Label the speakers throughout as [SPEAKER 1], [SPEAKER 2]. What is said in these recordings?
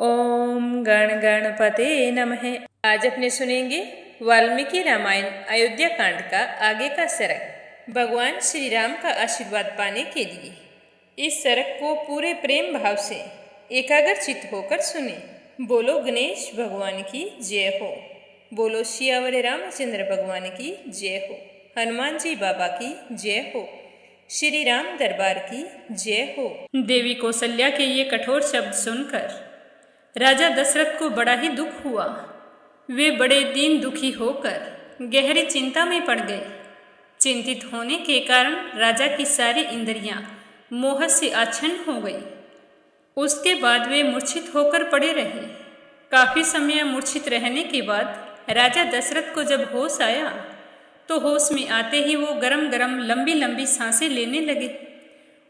[SPEAKER 1] ओम गण गणपते नमः। आज अपने सुनेंगे वाल्मीकि रामायण अयोध्या कांड का आगे का सरक। भगवान श्री राम का आशीर्वाद पाने के लिए इस सरक को पूरे प्रेम भाव से एकाग्रचित्त होकर सुने। बोलो गणेश भगवान की जय हो। बोलो सियावर रामचंद्र भगवान की जय हो। हनुमान जी बाबा की जय हो। श्री राम दरबार की जय हो। देवी कौशल्या के ये कठोर शब्द सुनकर राजा दशरथ को बड़ा ही दुख हुआ। वे बड़े दीन दुखी होकर गहरी चिंता में पड़ गए। चिंतित होने के कारण राजा की सारी इंद्रियां मोह से आच्छन्न हो गई। उसके बाद वे मूर्छित होकर पड़े रहे। काफी समय मूर्छित रहने के बाद राजा दशरथ को जब होश आया तो होश में आते ही वो गरम गरम लंबी लंबी सांसें लेने लगे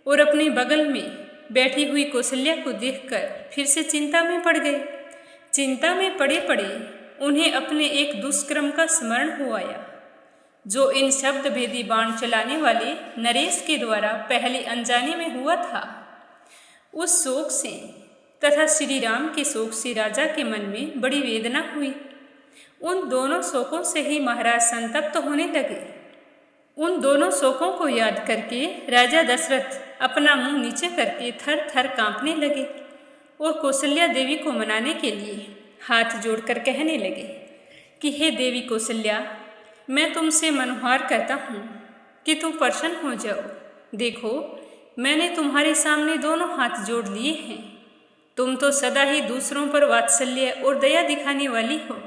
[SPEAKER 1] और अपने बगल में बैठी हुई कौशल्या को देखकर फिर से चिंता में पड़ गए। चिंता में पड़े पड़े उन्हें अपने एक दुष्कर्म का स्मरण हो आया, जो इन शब्द भेदी बाण चलाने वाले नरेश के द्वारा पहले अनजाने में हुआ था। उस शोक से तथा श्री राम के शोक से राजा के मन में बड़ी वेदना हुई। उन दोनों शोकों से ही महाराज संतप्त होने लगे। उन दोनों शोकों को याद करके राजा दशरथ अपना मुंह नीचे करके थर थर कांपने लगे और कौशल्या देवी को मनाने के लिए हाथ जोड़कर कहने लगे कि हे देवी कौशल्या, मैं तुमसे मनोहार करता हूँ कि तुम प्रसन्न हो जाओ। देखो, मैंने तुम्हारे सामने दोनों हाथ जोड़ लिए हैं। तुम तो सदा ही दूसरों पर वात्सल्य और दया दिखाने वाली हो,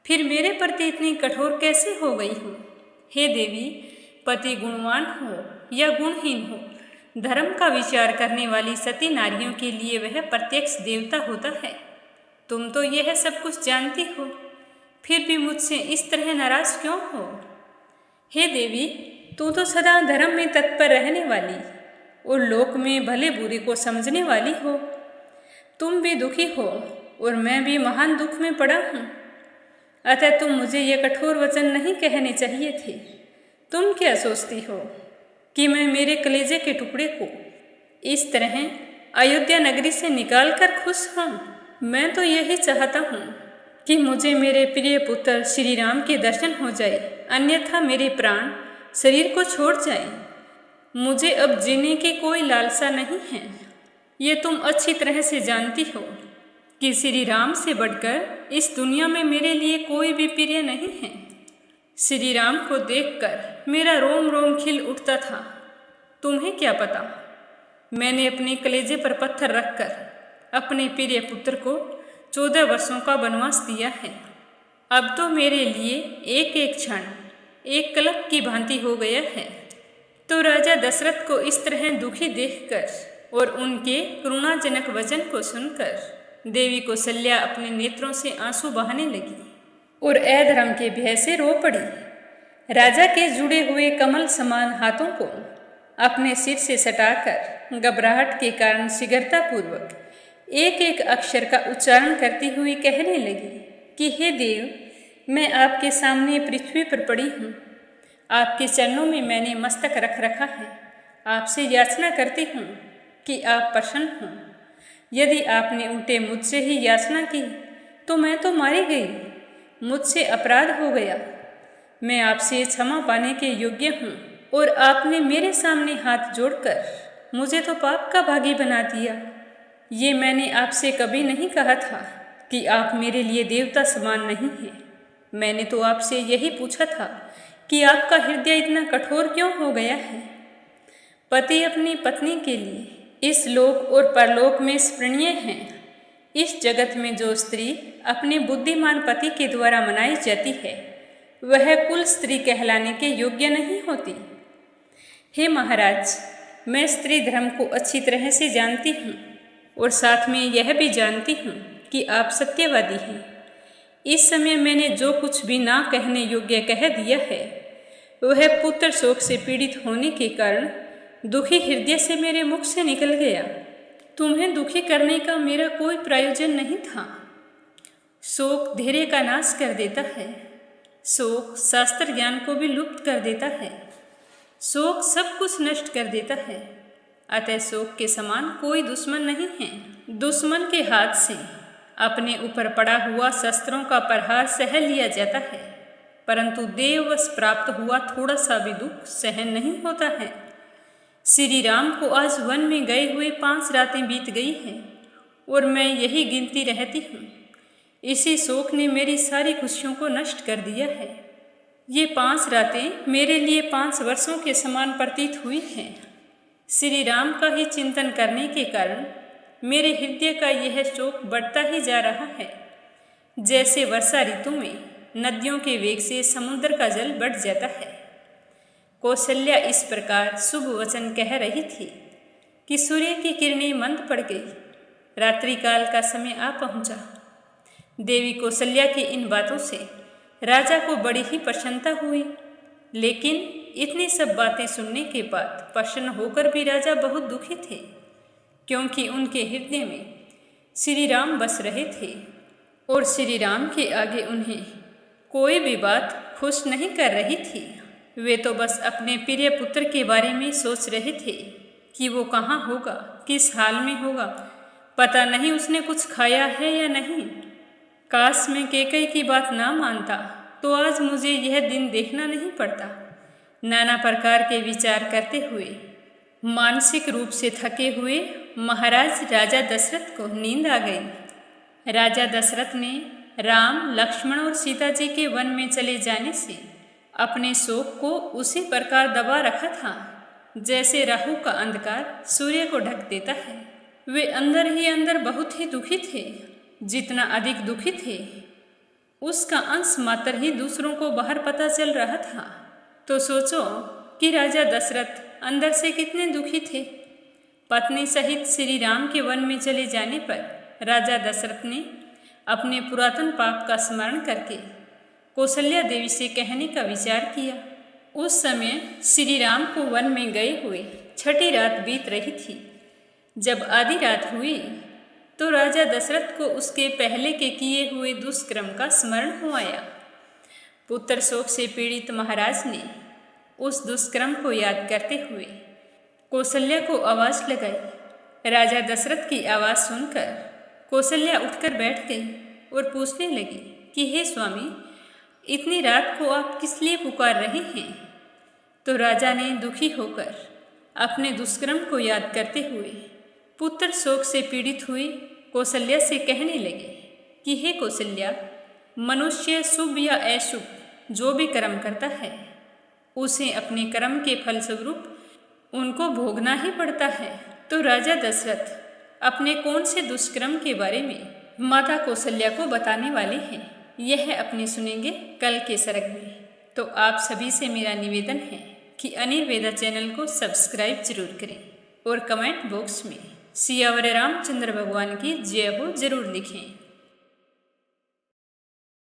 [SPEAKER 1] फिर मेरे प्रति इतनी कठोर कैसे हो गई हो? हे देवी, पति गुणवान हो या गुणहीन हो, धर्म का विचार करने वाली सती नारियों के लिए वह प्रत्यक्ष देवता होता है। तुम तो यह सब कुछ जानती हो, फिर भी मुझसे इस तरह नाराज क्यों हो? हे देवी, तू तो सदा धर्म में तत्पर रहने वाली और लोक में भले बुरे को समझने वाली हो। तुम भी दुखी हो और मैं भी महान दुख में पड़ा हूँ। अतः तुम मुझे ये कठोर वचन नहीं कहने चाहिए थे। तुम क्या सोचती हो कि मैं मेरे कलेजे के टुकड़े को इस तरह अयोध्या नगरी से निकाल कर खुश हूँ? मैं तो यही चाहता हूँ कि मुझे मेरे प्रिय पुत्र श्री राम के दर्शन हो जाए, अन्यथा मेरे प्राण शरीर को छोड़ जाए। मुझे अब जीने की कोई लालसा नहीं है। ये तुम अच्छी तरह से जानती हो कि श्री राम से बढ़कर इस दुनिया में मेरे लिए कोई भी प्रिय नहीं है। श्री राम को देखकर मेरा रोम रोम खिल उठता था। तुम्हें क्या पता, मैंने अपने कलेजे पर पत्थर रखकर अपने प्रिय पुत्र को 14 वर्षों का वनवास दिया है। अब तो मेरे लिए एक एक क्षण एक कलप की भांति हो गया है। तो राजा दशरथ को इस तरह दुखी देखकर और उनके करुणाजनक वचन को सुनकर देवी कौशल्या अपने नेत्रों से आंसू बहाने लगी और अधर्म के भय से रो पड़ी। राजा के जुड़े हुए कमल समान हाथों को अपने सिर से सटाकर घबराहट के कारण शीघ्रतापूर्वक एक एक अक्षर का उच्चारण करती हुई कहने लगी कि हे देव, मैं आपके सामने पृथ्वी पर पड़ी हूँ। आपके चरणों में मैंने मस्तक रख रखा है। आपसे याचना करती हूँ कि आप प्रसन्न हों। यदि आपने उल्टे मुझसे ही याचना की तो मैं तो मारी गई। मुझसे अपराध हो गया। मैं आपसे क्षमा पाने के योग्य हूँ और आपने मेरे सामने हाथ जोड़कर मुझे तो पाप का भागी बना दिया। ये मैंने आपसे कभी नहीं कहा था कि आप मेरे लिए देवता समान नहीं हैं। मैंने तो आपसे यही पूछा था कि आपका हृदय इतना कठोर क्यों हो गया है? पति अपनी पत्नी के लिए इस लोक और परलोक में स्मरणीय है। इस जगत में जो स्त्री अपने बुद्धिमान पति के द्वारा मनाई जाती है, वह कुल स्त्री कहलाने के योग्य नहीं होती। हे महाराज, मैं स्त्री धर्म को अच्छी तरह से जानती हूँ और साथ में यह भी जानती हूँ कि आप सत्यवादी हैं। इस समय मैंने जो कुछ भी ना कहने योग्य कह दिया है, वह पुत्र शोक से पीड़ित होने के कारण दुखी हृदय से मेरे मुख से निकल गया। तुम्हें दुखी करने का मेरा कोई प्रयोजन नहीं था। शोक धैर्य का नाश कर देता है। शोक शास्त्र ज्ञान को भी लुप्त कर देता है। शोक सब कुछ नष्ट कर देता है। अतः शोक के समान कोई दुश्मन नहीं है। दुश्मन के हाथ से अपने ऊपर पड़ा हुआ शस्त्रों का प्रहार सह लिया जाता है, परंतु देववश प्राप्त हुआ थोड़ा सा भी दुख सहन नहीं होता है। श्री राम को आज वन में गए हुए 5 रातें बीत गई हैं और मैं यही गिनती रहती हूँ। इसी शोक ने मेरी सारी खुशियों को नष्ट कर दिया है। ये 5 रातें मेरे लिए 5 वर्षों के समान प्रतीत हुई हैं। श्री राम का ही चिंतन करने के कारण मेरे हृदय का यह शोक बढ़ता ही जा रहा है। जैसे वर्षा ऋतु में नदियों के वेग से समुद्र का जल बढ़ जाता है। कौशल्या इस प्रकार शुभ वचन कह रही थी कि सूर्य की किरणें मंद पड़ गई। रात्रिकाल का समय आ पहुंचा। देवी कौशल्या की इन बातों से राजा को बड़ी ही प्रसन्नता हुई, लेकिन इतनी सब बातें सुनने के बाद प्रसन्न होकर भी राजा बहुत दुखी थे, क्योंकि उनके हृदय में श्री राम बस रहे थे और श्री राम के आगे उन्हें कोई भी बात खुश नहीं कर रही थी। वे तो बस अपने प्रिय पुत्र के बारे में सोच रहे थे कि वो कहाँ होगा, किस हाल में होगा, पता नहीं उसने कुछ खाया है या नहीं। काश मैं कैकेयी की बात ना मानता तो आज मुझे यह दिन देखना नहीं पड़ता। नाना प्रकार के विचार करते हुए मानसिक रूप से थके हुए महाराज राजा दशरथ को नींद आ गई। राजा दशरथ ने राम, लक्ष्मण और सीता जी के वन में चले जाने से अपने शोक को उसी प्रकार दबा रखा था जैसे राहु का अंधकार सूर्य को ढक देता है। वे अंदर ही अंदर बहुत ही दुखी थे। जितना अधिक दुखी थे उसका अंश मात्र ही दूसरों को बाहर पता चल रहा था। तो सोचो कि राजा दशरथ अंदर से कितने दुखी थे। पत्नी सहित श्री राम के वन में चले जाने पर राजा दशरथ ने अपने पुरातन पाप का स्मरण करके कौशल्या देवी से कहने का विचार किया। उस समय श्री राम को वन में गए हुए 6ठी रात बीत रही थी। जब आधी रात हुई तो राजा दशरथ को उसके पहले के किए हुए दुष्कर्म का स्मरण हो आया। पुत्र शोक से पीड़ित महाराज ने उस दुष्कर्म को याद करते हुए कौशल्या को आवाज लगाई। राजा दशरथ की आवाज सुनकर कौशल्या उठकर बैठ गई और पूछने लगी कि हे स्वामी, इतनी रात को आप किस लिए पुकार रहे हैं? तो राजा ने दुखी होकर अपने दुष्कर्म को याद करते हुए पुत्र शोक से पीड़ित हुई कौशल्या से कहने लगे कि हे कौशल्या, मनुष्य शुभ या अशुभ जो भी कर्म करता है उसे अपने कर्म के फलस्वरूप उनको भोगना ही पड़ता है। तो राजा दशरथ अपने कौन से दुष्कर्म के बारे में माता कौशल्या को बताने वाले हैं, यह अपने सुनेंगे कल के सर्ग में। तो आप सभी से मेरा निवेदन है कि अनिल वेदा चैनल को सब्सक्राइब जरूर करें और कमेंट बॉक्स में सियावर रामचंद्र भगवान की जय हो जरूर लिखें।